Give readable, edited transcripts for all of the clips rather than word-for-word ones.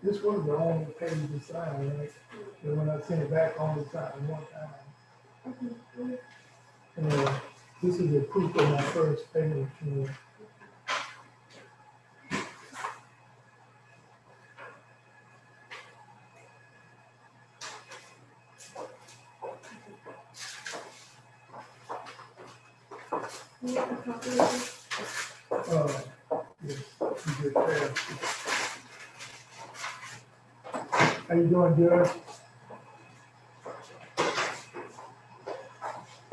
This was the only page to sign, right? And when I sent it back, only signed one time. And this is the proof of my first payment. You want a copy of this? Yes, you get that. How you doing, Judge?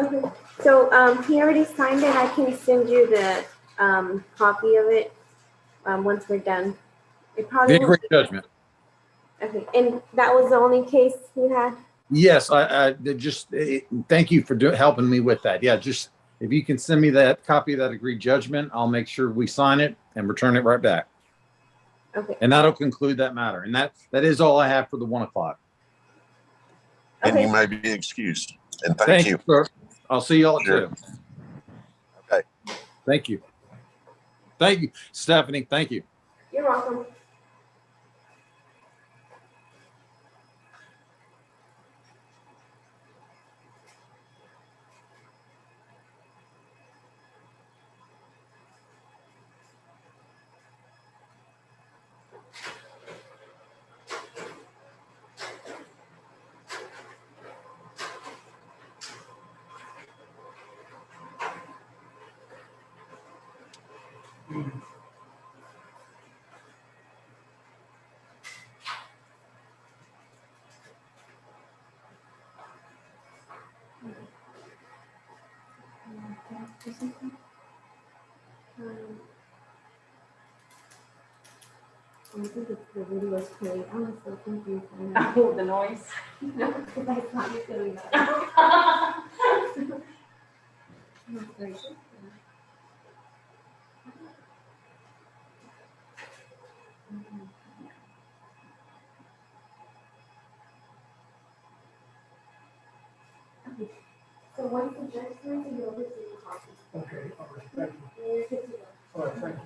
Okay, so, he already signed it, I can send you the, copy of it, once we're done. It The probably won't agreed judgment. Okay, and that was the only case you had? Yes, I just thank you for helping me with that. Yeah, just if you can send me that copy of that agreed judgment, I'll make sure we sign it and return it right back. Okay. And that'll conclude that matter. And that is all I have for the 1 o'clock. And Okay. you may be excused. And thank you. Sir. I'll see y'all at Sure. 2. Okay. Thank you. Thank you, Stephanie. Thank you. You're welcome. I think it's the video is playing. I was so confused. Oh, the noise. No, because I thought you doing that. So once the judge signs it, you'll receive a copy. Okay, all right, thank you. And you're good to go. All right, thank you.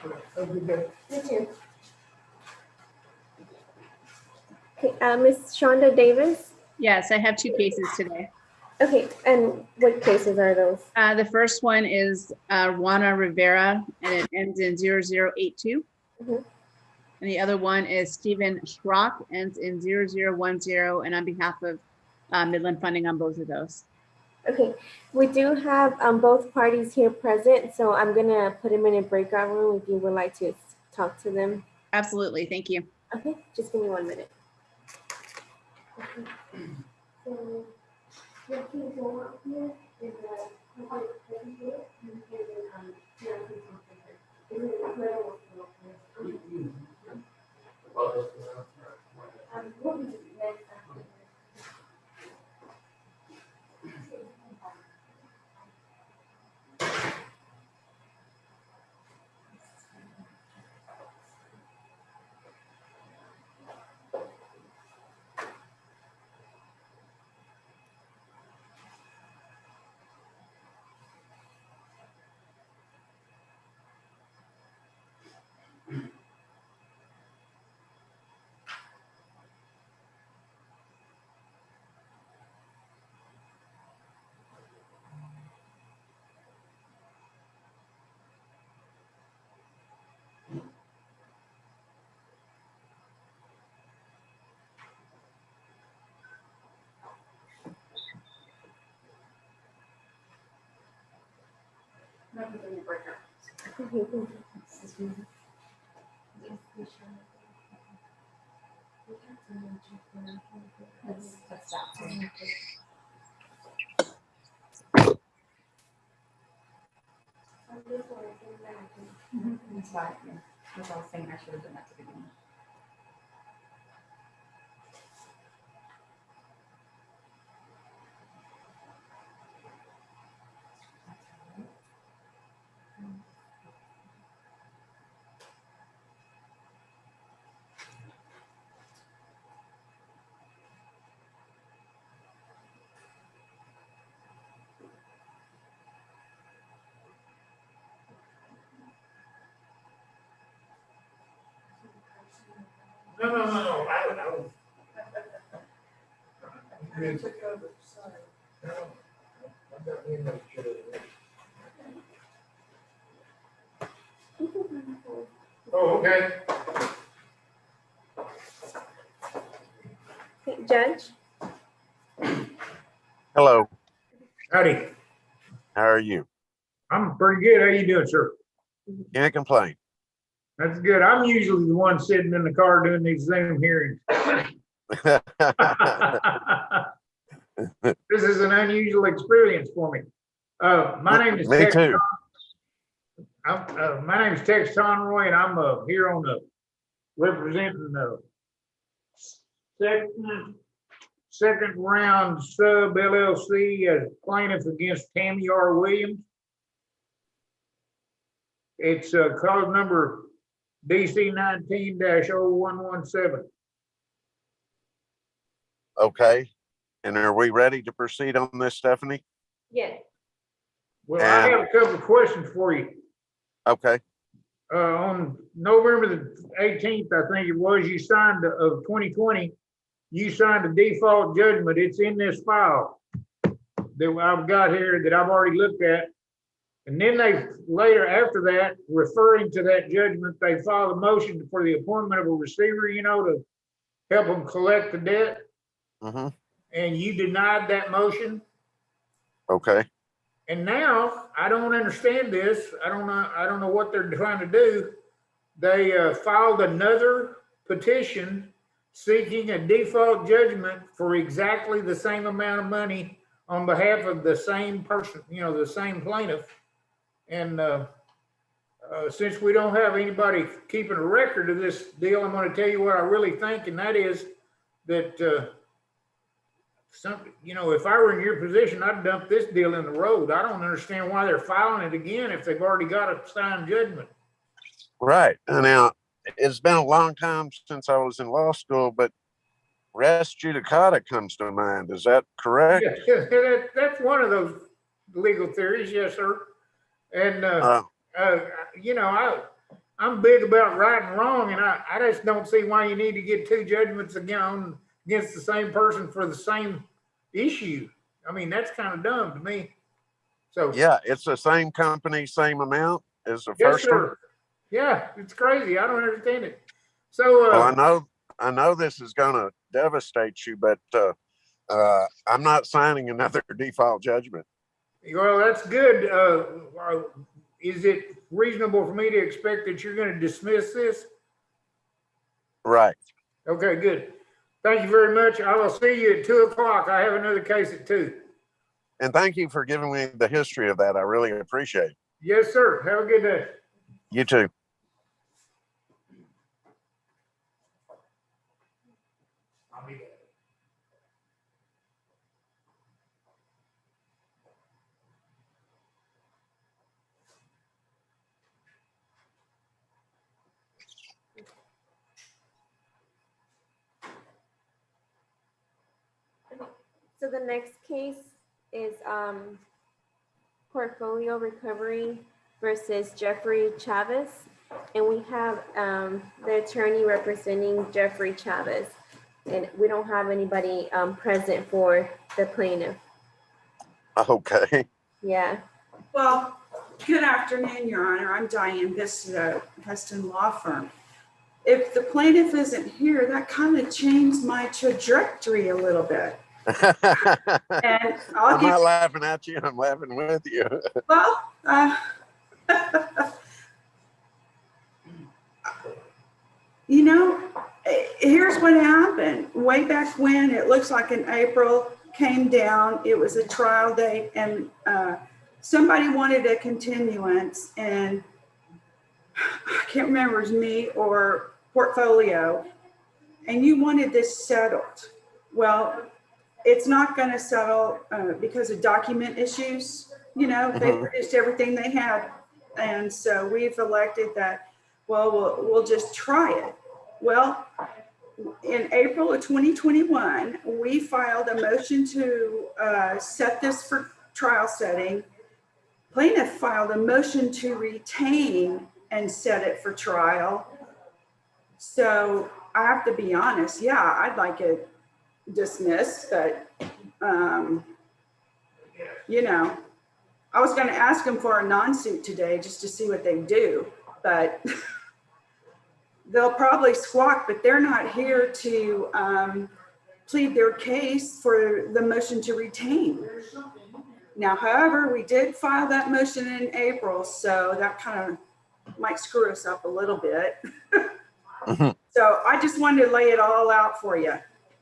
All right, have a good day. You too. Okay, Ms. Shonda Davis. Yes, I have 2 cases today. Okay, and what cases are those? The first one is Juana Rivera, and it ends in 0082. Mhm. And the other one is Stephen Schrock, ends in 0010, and on behalf of Midland Funding on both of those. Okay, we do have both parties here present, so I'm gonna put them in a breakout room if you would like to talk to them. Absolutely, thank you. Okay, just give me 1 minute. Okay. So, what can go up here is a public study here, and here is CRP conference. Is it where was the location? We'll be next after this. Okay, thank you. That's why, yeah, that's what I was saying, I should have done that to begin with. No, I was. Good. No, I got me another chair. Oh, okay. Okay, Judge? Hello, Howdy. how are you? I'm pretty good. How you doing, sir? Can't complain. That's good. I'm usually the one sitting in the car doing these Zoom hearings. This is an unusual experience for me. My name is Me Tex. too. My name is Tex Conroy, and I'm here on the representing the second round sub LLC as plaintiff against Tammy R. Williams. It's cause number DC 19-0117. Okay. And are we ready to proceed on this, Stephanie? Yes. Well, I have a couple of questions for you. Okay. On November the 18th, I think it was, you signed of 2020, you signed a default judgment. It's in this file that I've got here that I've already looked at. And then they later, after that, referring to that judgment, they filed a motion for the appointment of a receiver, you know, to help them collect the debt. Mm-hmm. And you denied that motion. Okay. And now I don't understand this. I don't know what they're trying to do. They filed another petition seeking a default judgment for exactly the same amount of money on behalf of the same person, you know, the same plaintiff. And since we don't have anybody keeping a record of this deal, I'm going to tell you what I really think, and that is that you know, if I were in your position, I'd dump this deal in the road. I don't understand why they're filing it again if they've already got a signed judgment. Right. Now, it's been a long time since I was in law school, but res judicata comes to mind. Is that correct? Yeah, that's one of those legal theories, yes, sir. And you know, I'm big about right and wrong, and I just don't see why you need to get two judgments against the same person for the same issue. I mean, that's kind of dumb to me. So yeah, it's the same company, same amount as the yes, first sir. one. Yeah, it's crazy. I don't understand it. So Well, I know this is going to devastate you, but I'm not signing another default judgment. well, that's good. Is it reasonable for me to expect that you're going to dismiss this? Right. Okay, good. Thank you very much. I will see you at 2:00. I have another case at 2:00. And thank you for giving me the history of that. I really appreciate it. Yes, sir. Have a good day. You too. I'll be back. So the next case is Portfolio Recovery versus Jeffrey Chavez. And we have the attorney representing Jeffrey Chavez. And we don't have anybody present for the plaintiff. Okay. Yeah. Well, good afternoon, Your Honor. I'm Diane Bistow, Heston Law Firm. If the plaintiff isn't here, that kind of changed my trajectory a little bit. And I'm not laughing at you. I'm laughing with you. Well, you know, here's what happened. Way back when, it looks like in April, came down, it was a trial date, and somebody wanted a continuance, and I can't remember if it was me or Portfolio, and you wanted this settled. Well, it's not going to settle because of document issues. You know, they produced everything they had, and so we've elected that, well, we'll just try it. Well, in April of 2021, we filed a motion to set this for trial setting. Plaintiff filed a motion to retain and set it for trial. So I have to be honest, yeah, I'd like it dismissed, but, you know, I was gonna ask them for a non-suit today just to see what they do, but they'll probably squawk, but they're not here to plead their case for the motion to retain. Now, however, we did file that motion in April, so that kind of might screw us up a little bit. Mhm. So I just wanted to lay it all out for you.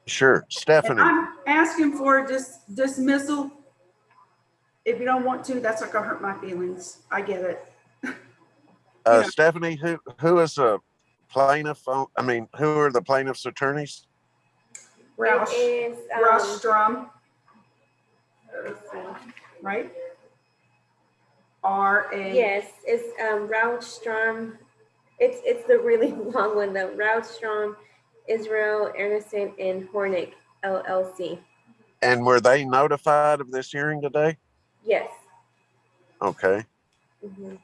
Sure. And Stephanie, I'm asking for dismissal. If you don't want to, that's not gonna hurt my feelings. I get it. know. Stephanie, who is a plaintiff? I mean, who are the plaintiff's attorneys? Roush, It is, Roush Strum, let's see. right? R-A. Yes, it's Rautstrom. It's the really long one though. Rautstrom, Israel, Anderson, and Hornick LLC. And were they notified of this hearing today? Yes. Okay. Mhm.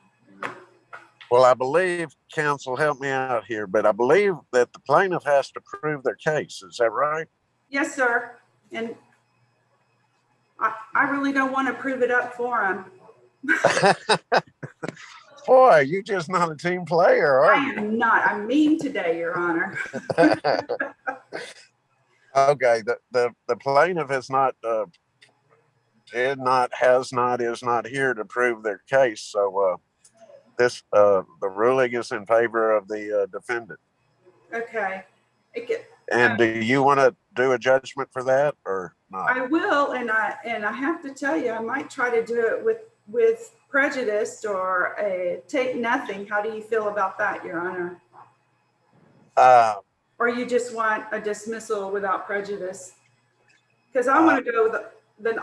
Well, I believe, counsel, help me out here, but I believe that the plaintiff has to prove their case. Is that right? Yes, sir. And I really don't want to prove it up for him. Boy, you're just not a team player, are I you? am not. I'm mean today, Your Honor. Okay, the plaintiff is not here to prove their case. So the ruling is in favor of the defendant. Okay. And do you want to do a judgment for that or not? I will, and I have to tell you, I might try to do it with prejudice or take nothing. How do you feel about that, Your Honor? Or you just want a dismissal without prejudice? Because I want to go with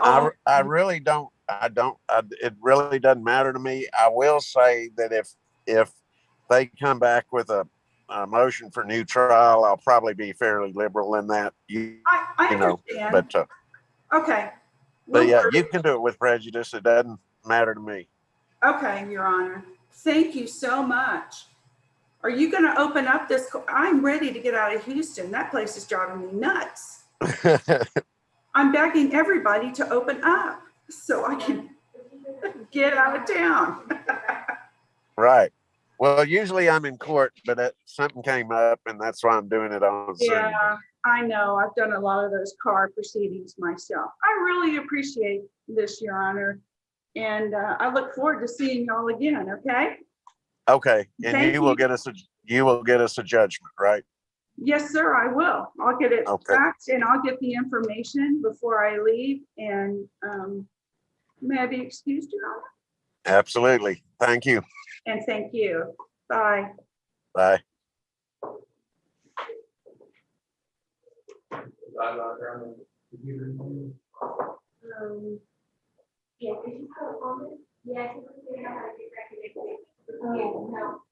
I really don't. It really doesn't matter to me. I will say that if they come back with a motion for new trial, I'll probably be fairly liberal in that. I understand. But Okay. but No yeah, worries. you can do it with prejudice. It doesn't matter to me. Okay, Your Honor. Thank you so much. Are you going to open up this? I'm ready to get out of Houston. That place is driving me nuts. I'm begging everybody to open up so I can get out of town. Right. Well, usually I'm in court, but something came up, and that's why I'm doing it on Zoom. Yeah, I know. I've done a lot of those car proceedings myself. I really appreciate this, Your Honor. And I look forward to seeing y'all again, okay? Okay, and Thank you will you. get us a judgment, right? Yes, sir, I will. I'll get it Okay. faxed and I'll get the information before I leave. And may I be excused, Your Honor? Absolutely. Thank you. And thank you. Bye. Bye. Yeah, did you have a comment? Yeah, I think we figured out how to get back to it. Oh, no.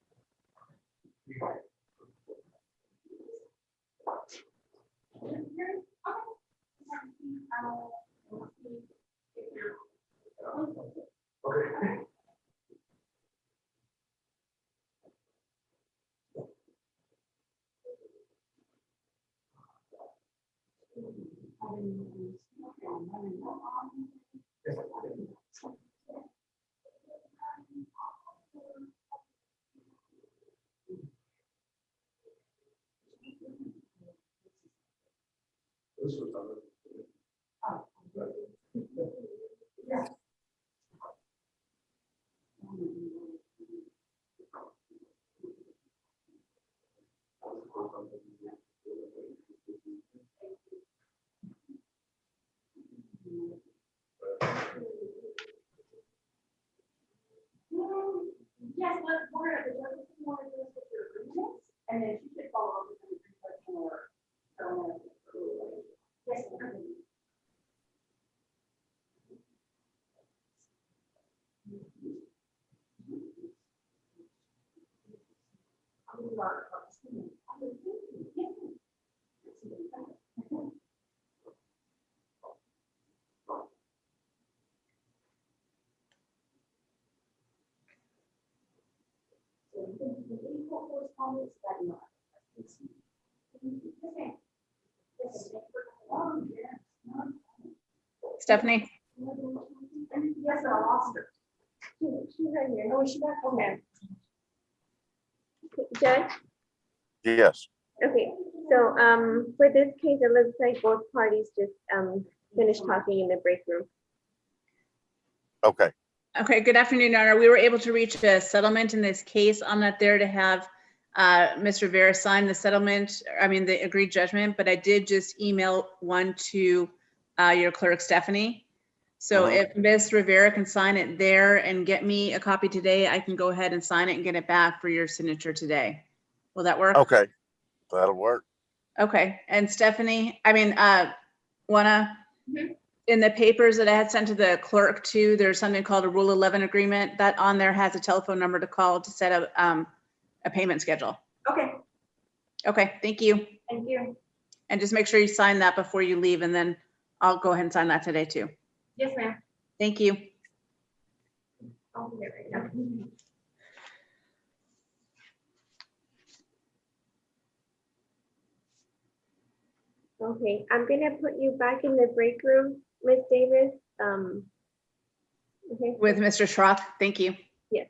Yes, we're gonna do this with your agreements, and then you should follow up with the construction or. Yes. Correspondence that Stephanie? Yes, I lost her. She's right here. Oh, is she back? Okay. Judge? Yes. Okay, so, for this case, it looks like both parties just, finished talking in the break room. Okay. Okay, good afternoon, Your Honor. We were able to reach a settlement in this case. I'm not there to have Mr. Rivera sign the settlement, the agreed judgment, but I did just email one to your clerk, Stephanie. So if Ms. Rivera can sign it there and get me a copy today, I can go ahead and sign it and get it back for your signature today. Will that work? Okay. That'll work. Okay, and Stephanie, Juana, Mhm. in the papers that I had sent to the clerk too, there's something called a Rule 11 agreement. That on there has a telephone number to call to set up a payment schedule. Okay, Okay, thank you. thank you. And just make sure you sign that before you leave, and then I'll go ahead and sign that today too. Yes, ma'am. Thank you. I'll do it right now. Okay, I'm gonna put you back in the break room, Ms. Davis. Okay. With Mr. Schrock, thank you. Yes.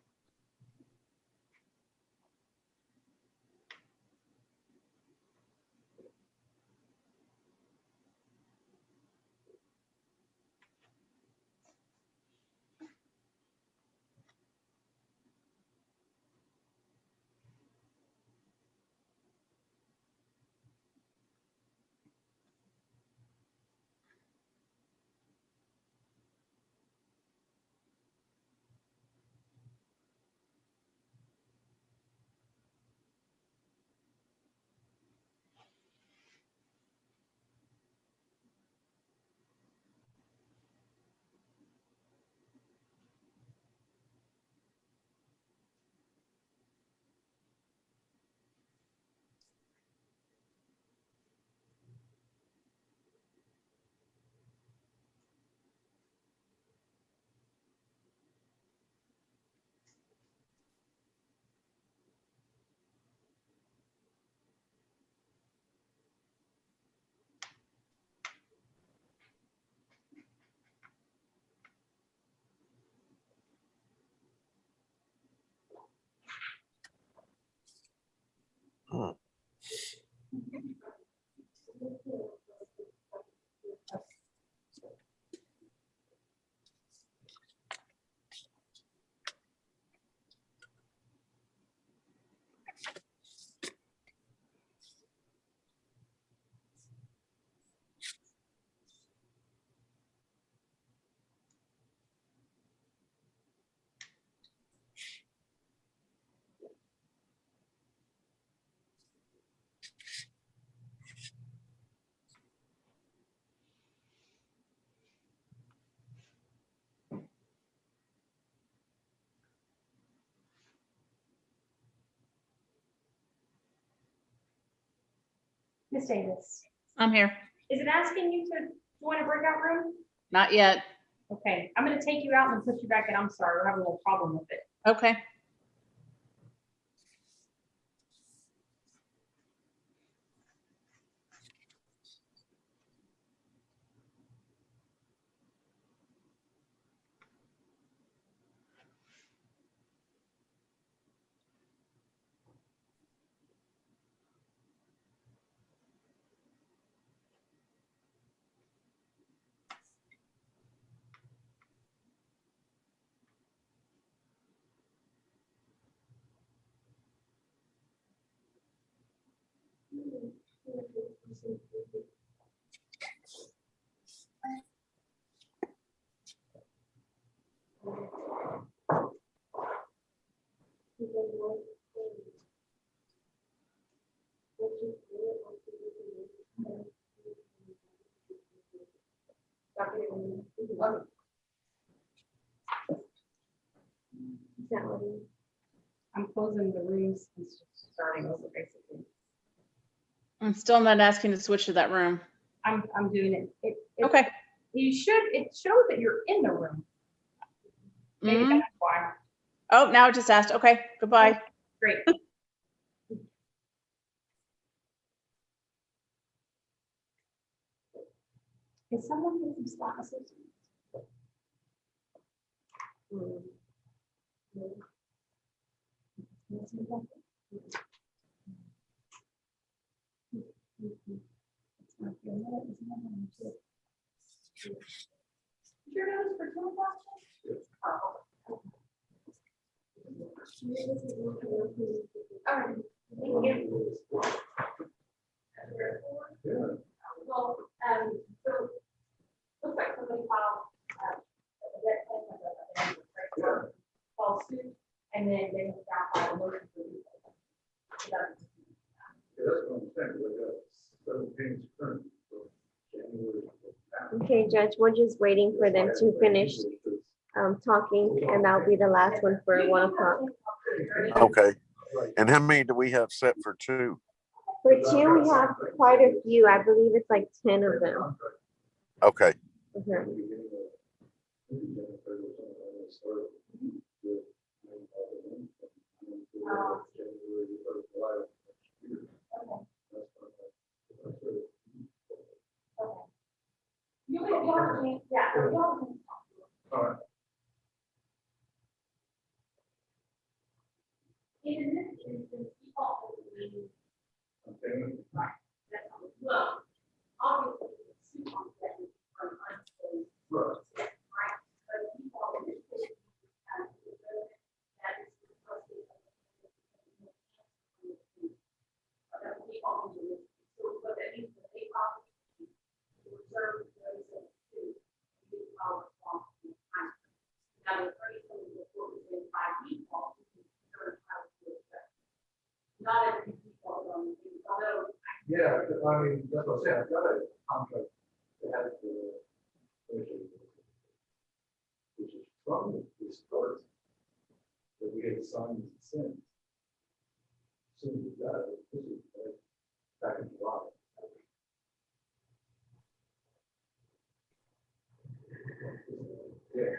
Hmm. Miss Davis, I'm here. is it asking you to join a breakout room? Not yet. Okay, I'm gonna take you out and put you back in. I'm sorry, we're having a little problem with it. Okay. Is that what you- I'm closing the rooms and starting over basically. I'm still not asking to switch to that room. I'm doing it. Okay. It shows that you're in the room. Maybe Mhm. that's why. Oh, now it just asked. Okay, goodbye. Great. Can someone get some glasses? Your nose for 2 o'clock? Oh. All right. Thank you. Well, so looks like somebody filed false suit, and then they have filed a motion for refund. Okay, Judge, we're just waiting for them to finish talking, and that'll be the last one for 1 o'clock. Okay. And how many do we have set for 2? For 2, we have quite a few. I believe it's like 10 of them. Okay. Mhm. You can, yeah. In this instance, default is meaning. Well, obviously, the suit on that is from unsafe. Right. But default in this case, that is the trustee. That would be all in this. So what that means, that they obviously reserve those that do, be our responsibility. Now, the attorney told me before we say by default, not every default on the thing, although. Yeah, I mean, that's what I said, I've got a contract that has the, which is from this court, that we had signed and sent. Soon as we got it, this is back in July. Yeah.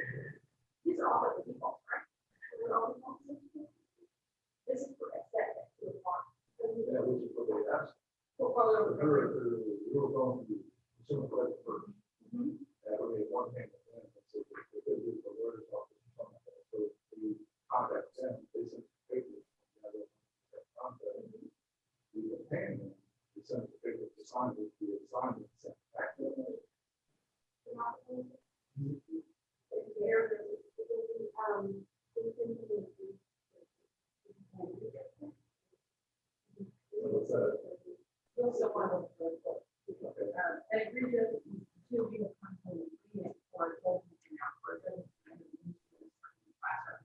These are all the defaults, right? They're all defaults. This is for a setback to a farm. Yeah, which is what they asked. For color. We were going to consumer credit first. That would be one thing. And so if they do the lawyer's office or something like that, so we contact them, they send the papers. We were paying them, we sent the papers to sign, which we had signed and sent back to them. And agree to be a company for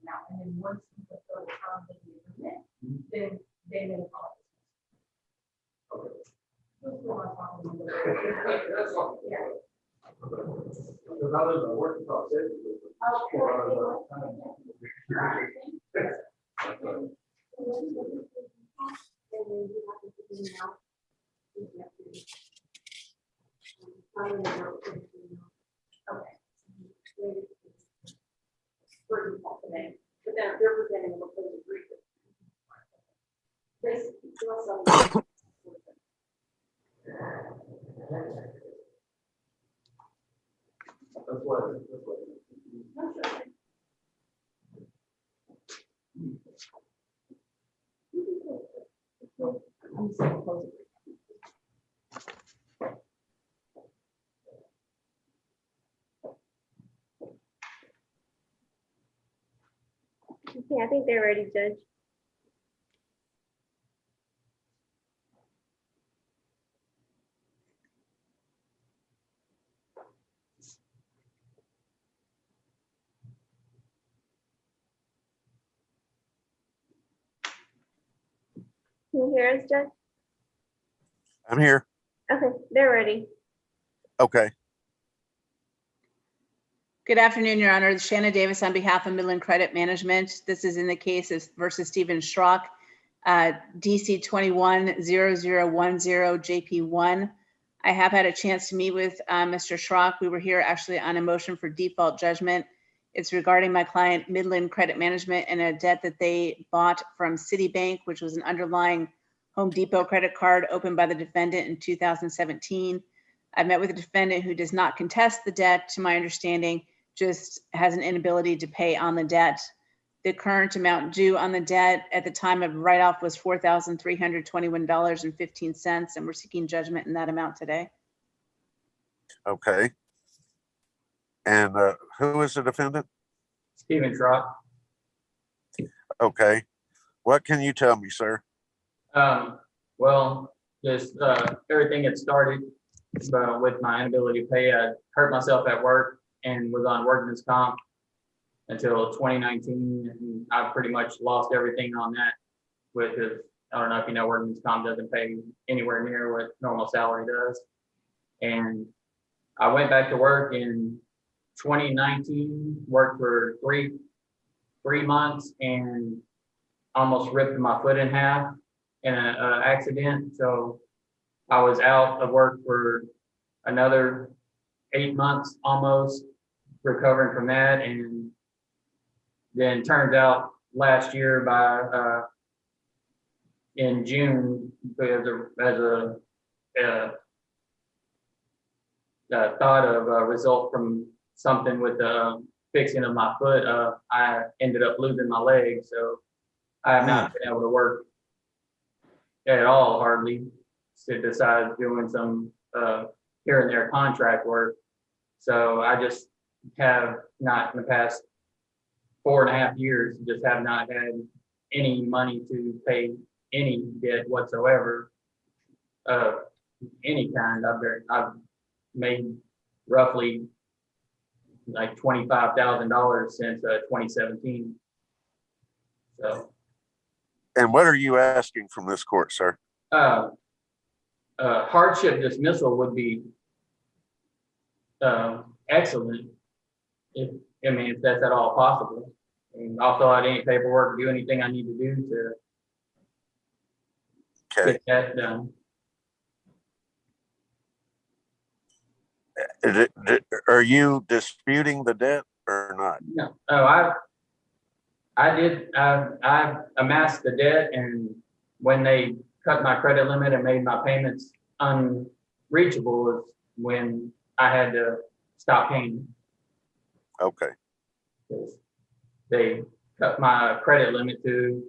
now, and then once you fulfill the terms of the agreement, then they may follow. That's all. Yeah. Because I was working on safety. But then they're presenting a proposed agreement. Basically, That's why. Okay, I think they're ready, Judge. Can you hear us, Judge? I'm here. Okay, they're ready. Okay. Good afternoon, Your Honor. Shanna Davis on behalf of Midland Credit Management. This is in the case versus Stephen Schrock, DC 21-0010 JP1. I have had a chance to meet with Mr. Schrock. We were here actually on a motion for default judgment. It's regarding my client Midland Credit Management and a debt that they bought from Citibank, which was an underlying Home Depot credit card opened by the defendant in 2017. I met with a defendant who does not contest the debt, to my understanding, just has an inability to pay on the debt. The current amount due on the debt at the time of write-off was $4,321.15, and we're seeking judgment in that amount today. Okay. And who is the defendant? Steven Schrock. Okay. What can you tell me, sir? Well, just everything had started with my inability to pay. I hurt myself at work and was on workman's comp until 2019, and I pretty much lost everything on that. Because I don't know if you know, workman's comp doesn't pay anywhere near what normal salary does. And I went back to work in 2019, worked for three months, and almost ripped my foot in half in an accident. So I was out of work for another 8 months almost, recovering from that. And then turns out last year in June, as a thought of a result from something with the fixing of my foot, I ended up losing my leg. So I have not been able to work at all, hardly, besides doing some here and there contract work. So I just have not, in the past 4.5 years, just have not had any money to pay any debt whatsoever, any kind. I've made roughly like $25,000 since 2017. So. And what are you asking from this court, sir? Hardship dismissal would be excellent if that's at all possible. And I'll fill out any paperwork, do anything I need to do to Okay. get that done. Are you disputing the debt or not? No, I amassed the debt, and when they cut my credit limit and made my payments unreachable is when I had to stop paying. Okay. They cut my credit limit to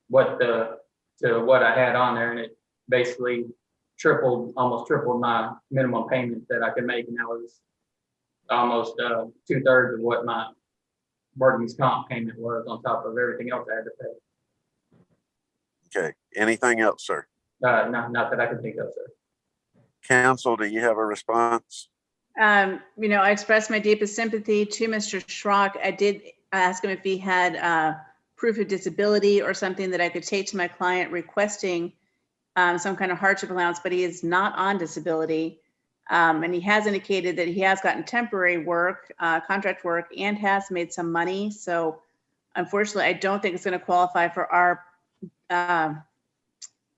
what I had on there, and it basically almost tripled my minimum payment that I could make, and that was almost 2/3 of what my workman's comp payment was on top of everything else I had to pay. Okay. Anything else, sir? Not that I can think of, sir. Counsel, do you have a response? I expressed my deepest sympathy to Mr. Schrock. I did ask him if he had proof of disability or something that I could take to my client requesting some kind of hardship allowance, but he is not on disability. And he has indicated that he has gotten temporary work, contract work, and has made some money. So unfortunately, I don't think it's going to qualify for our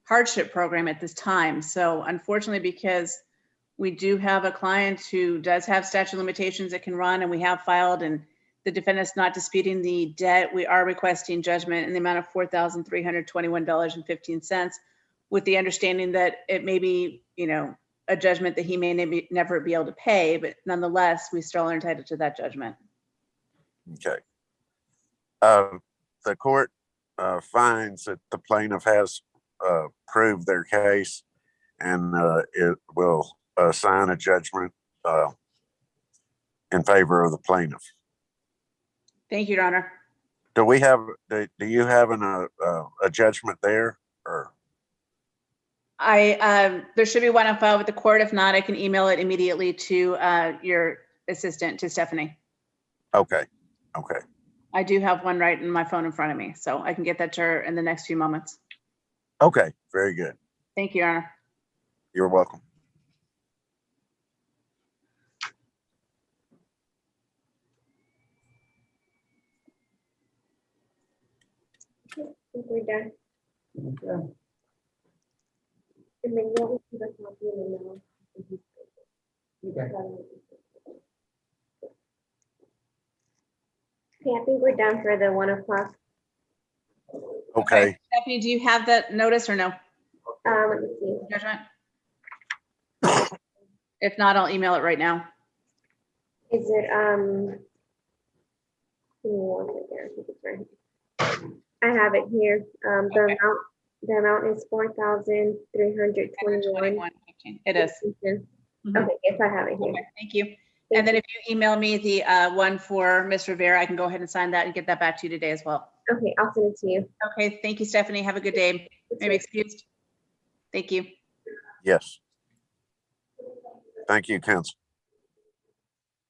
hardship program at this time. So unfortunately, because we do have a client who does have statute of limitations that can run, and we have filed, and the defendant's not disputing the debt, we are requesting judgment in the amount of $4,321.15, with the understanding that it may be, a judgment that he may never be able to pay, but nonetheless, we still are entitled to that judgment. Okay. The court finds that the plaintiff has proved their case, and it will assign a judgment in favor of the plaintiff. Thank you, Your Honor. Do you have a judgment there, or? There should be one on file with the court. If not, I can email it immediately to your assistant, to Stephanie. Okay. I do have one right in my phone in front of me, so I can get that to her in the next few moments. Okay, very good. Thank you, Your Honor. You're welcome. I think we're done. Okay. And then you'll receive a copy in the mail. Okay. Okay, I think we're done for the 1 o'clock. Okay. Stephanie, do you have that notice or no? Let me see. Judgment? If not, I'll email it right now. Is it, give me one second, I think it's right here. I have it here. Okay. The amount is 4,321. It is. Okay, Mhm. yes, I have it here. Okay, thank you. And then if you email me the one for Mr. Rivera, I can go ahead and sign that and get that back to you today as well. Okay, I'll send it to you. Okay, thank you, Stephanie. Have a good day. Maybe excused. Thank you. Yes. Thank you, council.